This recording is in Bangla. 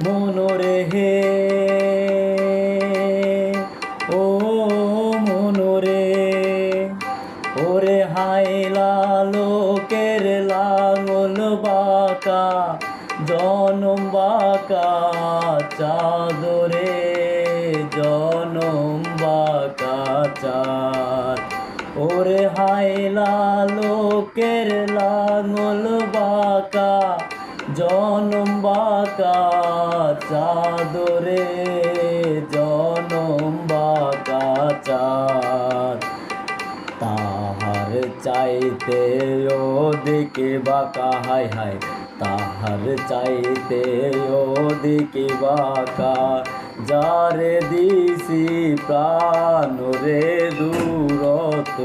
মনোরে হে ও মনোরে ওরে হাইলা লোকের লাঙল বাঁকা জনম বাঁকা চাঁদরে জনম বাঁকা চাঁদ ওরে হাইলা লোকের লাঙল বাঁকা জনম বাঁকা চাঁদরে জনম বাঁকা চাঁদ তাহার চাইতে ওদিকে বাঁকা হায় হায় তাহার চাইতে ওদিকে বাঁকা যারে দিছি প্রাণ রে দূরত